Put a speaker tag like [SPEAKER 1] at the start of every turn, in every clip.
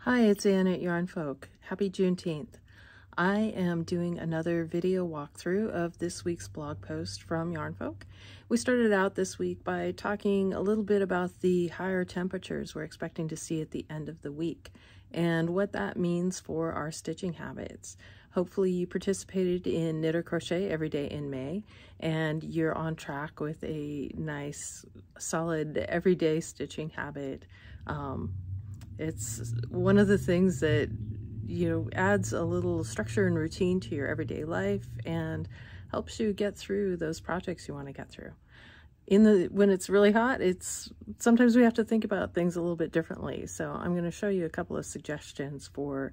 [SPEAKER 1] Hi, it's Ann at Yarn Folk. Happy Juneteenth. I am doing another video walkthrough of this week's blog post from Yarn Folk. We started out this week by talking a little bit about the higher temperatures we're expecting to see at the end of the week and what that means for our stitching habits. Hopefully you participated in knit or crochet every day in May and you're on track with a nice solid everyday stitching habit. It's one of the things that, adds a little structure and routine to your everyday life and helps you get through those projects you want to get through. When it's really hot, sometimes we have to think about things a little bit differently. So I'm going to show you a couple of suggestions for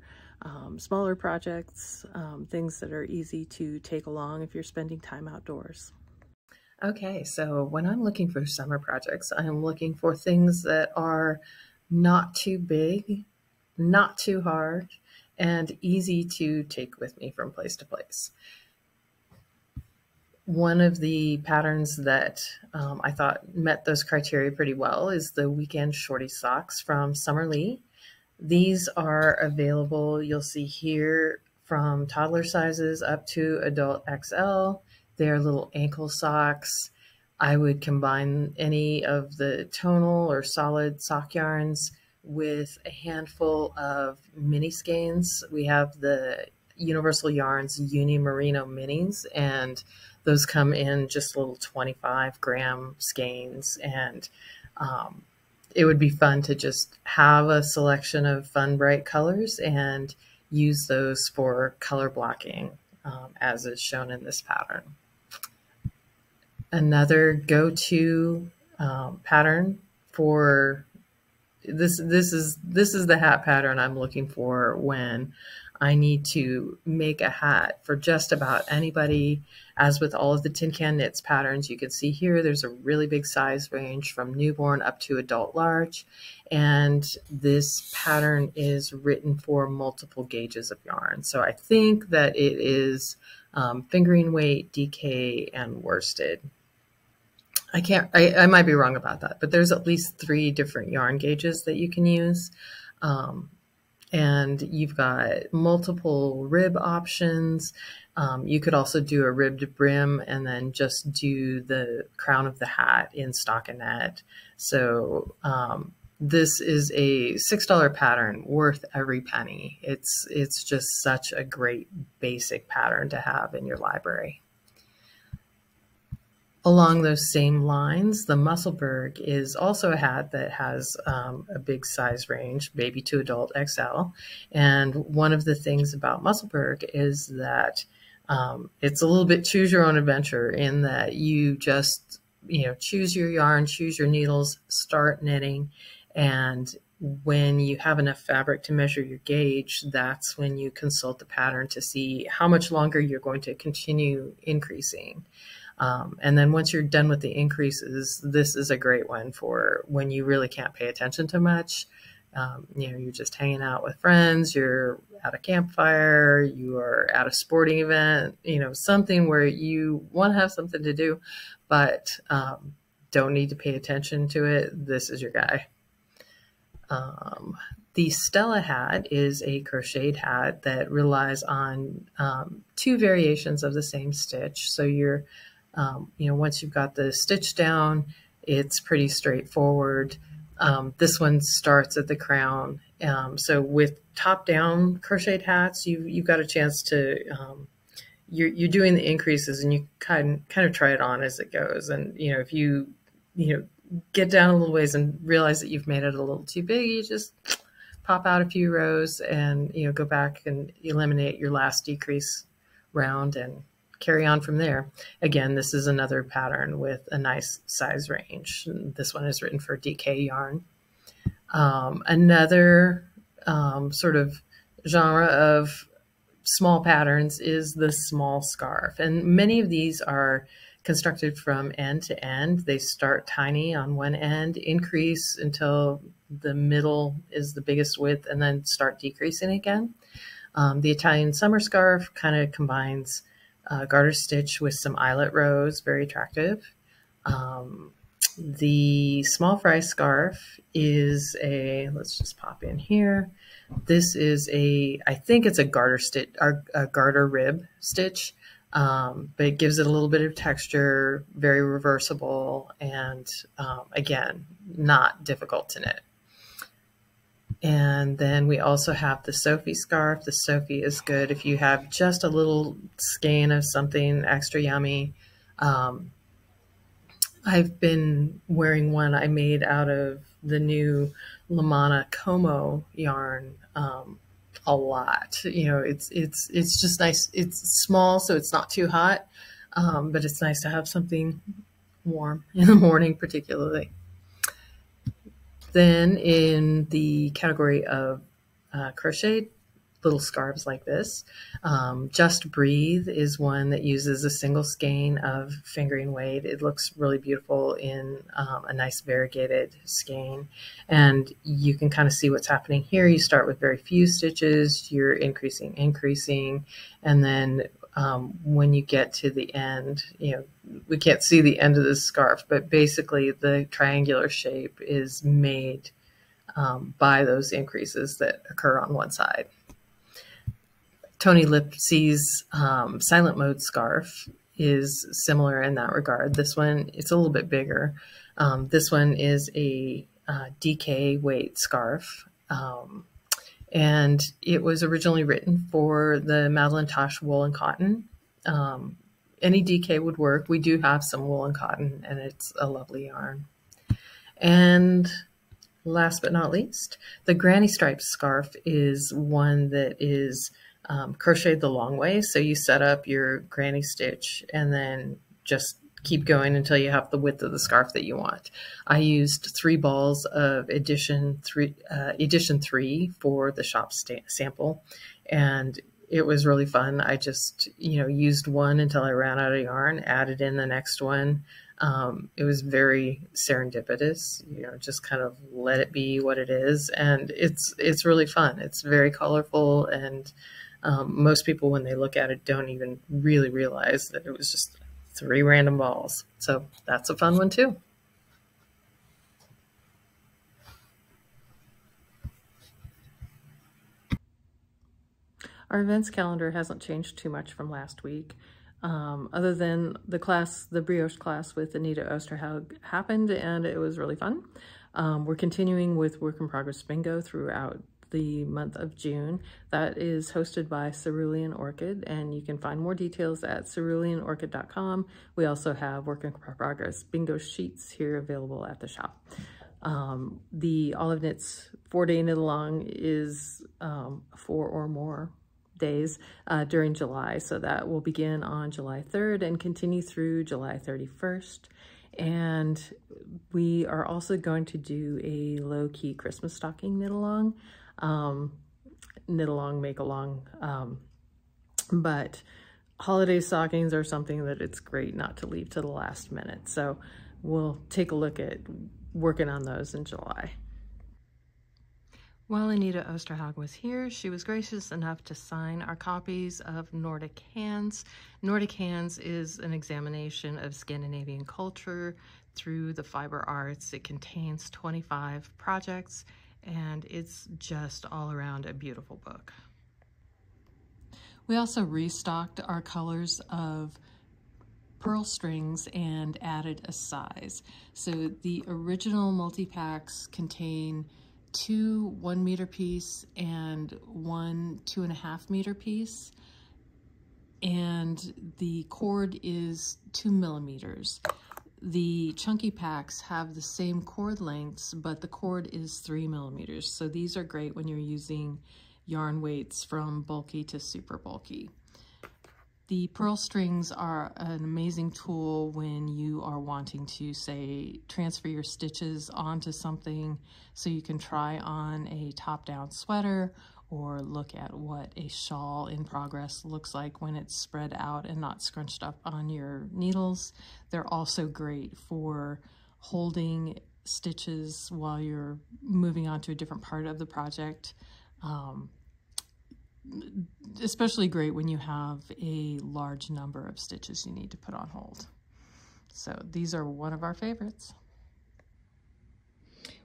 [SPEAKER 1] smaller projects, things that are easy to take along if you're spending time outdoors.
[SPEAKER 2] Okay, so when I'm looking for summer projects, I'm looking for things that are not too big, not too hard, and easy to take with me from place to place. One of the patterns that I thought met those criteria pretty well is the Weekend Shorty Socks from Summer Lee. These are available, you'll see here, from toddler sizes up to adult XL. They're little ankle socks. I would combine any of the tonal or solid sock yarns with a handful of mini skeins. We have the Universal Yarns Uni Merino minis, and those come in just little 25-gram skeins, and it would be fun to just have a selection of fun, bright colors and use those for color blocking, as is shown in this pattern. Another go-to pattern for this is the hat pattern I'm looking for when I need to make a hat for just about anybody. As with all of the Tin Can Knits patterns, you can see here there's a really big size range from newborn up to adult large, and this pattern is written for multiple gauges of yarn. So I think that it is fingering weight, DK, and worsted. I might be wrong about that, but there's at least 3 different yarn gauges that you can use. And you've got multiple rib options. You could also do a ribbed brim and then just do the crown of the hat in stockinette. So this is a $6 pattern worth every penny. It's just such a great basic pattern to have in your library. Along those same lines, the Musselburgh is also a hat that has a big size range, baby to adult XL. And one of the things about Musselburgh is that it's a little bit choose your own adventure in that you just, choose your yarn, choose your needles, start knitting. And when you have enough fabric to measure your gauge, that's when you consult the pattern to see how much longer you're going to continue increasing. And then once you're done with the increases, this is a great one for when you really can't pay attention to much. You're just hanging out with friends, you're at a campfire, you are at a sporting event, something where you want to have something to do, but don't need to pay attention to it. This is your guy. The Stella hat is a crocheted hat that relies on 2 variations of the same stitch. So you're once you've got the stitch down, it's pretty straightforward. This one starts at the crown. So with top-down crocheted hats, you've got a chance to, you're doing the increases and you kind of try it on as it goes. And, if you get down a little ways and realize that you've made it a little too big, you just pop out a few rows and, go back and eliminate your last decrease round and carry on from there. Again, this is another pattern with a nice size range. This one is written for DK yarn. Another sort of genre of small patterns is the small scarf. And many of these are constructed from end to end. They start tiny on one end, increase until the middle is the biggest width, and then start decreasing again. The Italian summer scarf kind of combines garter stitch with some eyelet rows, very attractive. The small fry scarf is a, let's just pop in here. This is a, I think it's a garter stitch, or a garter rib stitch, but it gives it a little bit of texture, very reversible, and again, not difficult to knit. And then we also have the Sophie scarf. The Sophie is good if you have just a little skein of something extra yummy. I've been wearing one I made out of the new Lamana Como yarn a lot. You know, it's just nice. It's small, so it's not too hot, but it's nice to have something warm in the morning, particularly. Then in the category of crochet, little scarves like this, Just Breathe is one that uses a single skein of fingering weight. It looks really beautiful in a nice variegated skein, and you can kind of see what's happening here. You start with very few stitches, you're increasing, and then when you get to the end, you know, we can't see the end of this scarf, but basically the triangular shape is made by those increases that occur on one side. Toni Lipsy's Silent Mode scarf is similar in that regard. This one, it's a little bit bigger. This one is a DK weight scarf. And it was originally written for the Madeline Tosh wool and cotton. Any DK would work. We do have some wool and cotton, and it's a lovely yarn. And last but not least, the Granny Stripes scarf is one that is crocheted the long way. So you set up your granny stitch and then just keep going until you have the width of the scarf that you want. I used 3 balls of edition 3 for the shop sample, and it was really fun. I just, you know, used one until I ran out of yarn, added in the next one. It was very serendipitous, you know, just kind of let it be what it is. And it's really fun. It's very colorful, and most people, when they look at it, don't even really realize that it was just 3 random balls. So that's a fun one too.
[SPEAKER 1] Our events calendar hasn't changed too much from last week. Other than the brioche class with Anita Osterhaug happened, and it was really fun. We're continuing with Work in Progress Bingo throughout the month of June. That is hosted by Cerulean Orchid, and you can find more details at ceruleanorchid.com. We also have Work in Progress Bingo sheets here available at the shop. The Olive Knits 4-day knit-along is 4 or more days during July, so that will begin on July 3rd and continue through July 31st. And we are also going to do a low-key Christmas stocking knit-along. Knit-along, make-along, but holiday stockings are something that it's great not to leave to the last minute. So we'll take a look at working on those in July. While Anita Osterhaug was here, she was gracious enough to sign our copies of Nordic Hands. Nordic Hands is an examination of Scandinavian culture through the fiber arts. It contains 25 projects, and it's just all around a beautiful book. We also restocked our colors of pearl strings and added a size. So the original multi-packs contain 2 1-meter piece and 1 2.5 meter piece, and the cord is 2 millimeters. The chunky packs have the same cord lengths, but the cord is 3 millimeters. So these are great when you're using yarn weights from bulky to super bulky. The pearl strings are an amazing tool when you are wanting to, say, transfer your stitches onto something so you can try on a top-down sweater or look at what a shawl in progress looks like when it's spread out and not scrunched up on your needles. They're also great for holding stitches while you're moving on to a different part of the project. Especially great when you have a large number of stitches you need to put on hold. So these are one of our favorites.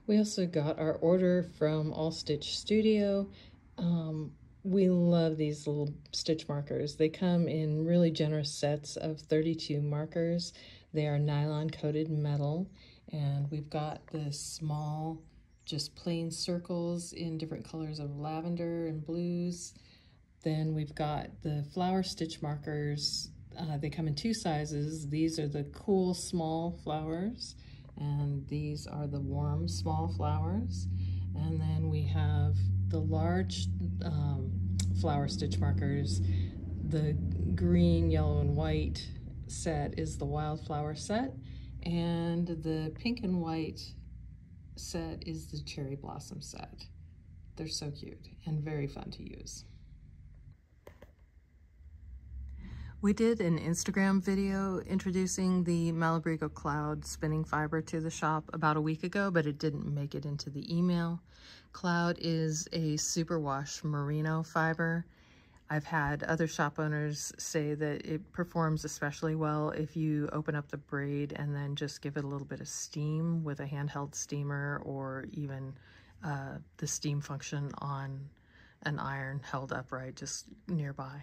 [SPEAKER 1] We also got our order from All Stitch Studio. We love these little stitch markers. They come in really generous sets of 32 markers. They are nylon coated metal, and we've got the small, just plain circles in different colors of lavender and blues. Then we've got the flower stitch markers. They come in two sizes. These are the cool small flowers, and these are the warm small flowers. And then we have the large flower stitch markers. The green, yellow, and white set is the wildflower set, and the pink and white set is the cherry blossom set. They're so cute and very fun to use. We did an Instagram video introducing the Malabrigo Cloud spinning fiber to the shop about a week ago, but it didn't make it into the email. Cloud is a superwash merino fiber. I've had other shop owners say that it performs especially well if you open up the braid and then just give it a little bit of steam with a handheld steamer, or even the steam function on an iron held upright just nearby.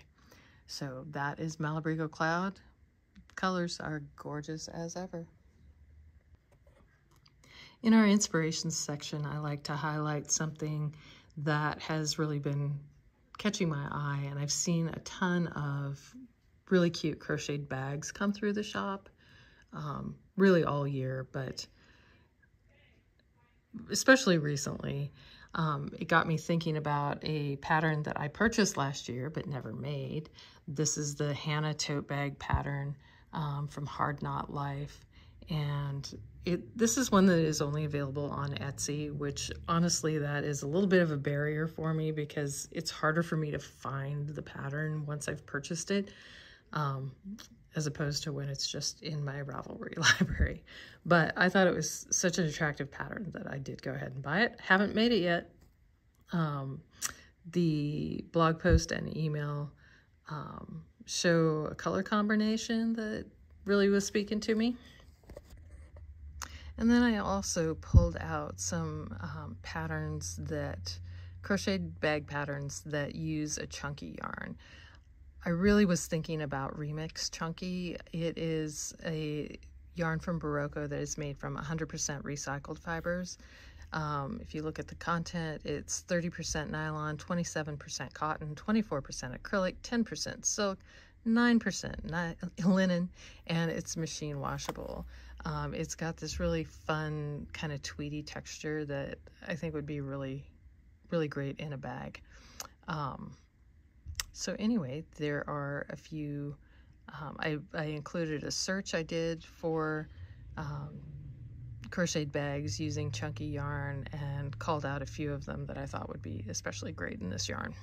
[SPEAKER 1] So that is Malabrigo Cloud. Colors are gorgeous as ever. In our inspirations section, I like to highlight something that has really been catching my eye, and I've seen a ton of really cute crocheted bags come through the shop, really all year, but especially recently. It got me thinking about a pattern that I purchased last year but never made. This is the Hannah tote bag pattern from Hard Knot Life, and this is one that is only available on Etsy, which honestly that is a little bit of a barrier for me because it's harder for me to find the pattern once I've purchased it, as opposed to when it's just in my Ravelry library. But I thought it was such an attractive pattern that I did go ahead and buy it. Haven't made it yet. The blog post and email show a color combination that really was speaking to me. And then I also pulled out some patterns crocheted bag patterns that use a chunky yarn. I really was thinking about Remix Chunky. It is a yarn from Barocco that is made from 100% recycled fibers. If you look at the content, it's 30% nylon, 27% cotton, 24% acrylic, 10% silk, 9% linen, and it's machine washable. It's got this really fun kind of tweedy texture that I think would be really, really great in a bag. So anyway, there are a few, I included a search I did for crocheted bags using chunky yarn and called out a few of them that I thought would be especially great in this yarn.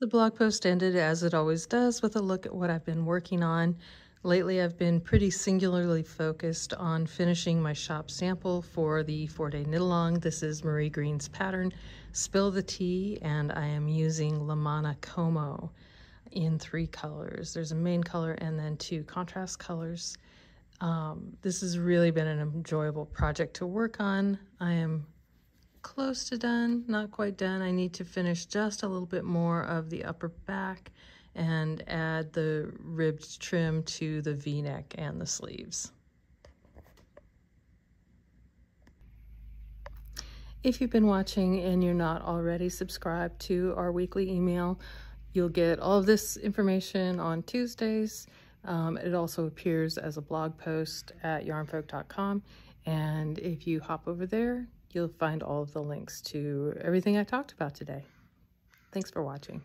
[SPEAKER 1] The blog post ended, as it always does, with a look at what I've been working on. Lately, I've been pretty singularly focused on finishing my shop sample for the 4-day knit-along. This is Marie Green's pattern, Spill the Tea, and I am using Lamana Como in 3 colors. There's a main color and then 2 contrast colors. This has really been an enjoyable project to work on. I am close to done, not quite done. I need to finish just a little bit more of the upper back and add the ribbed trim to the V-neck and the sleeves. If you've been watching and you're not already subscribed to our weekly email, you'll get all of this information on Tuesdays. It also appears as a blog post at yarnfolk.com, and if you hop over there, you'll find all of the links to everything I talked about today. Thanks for watching.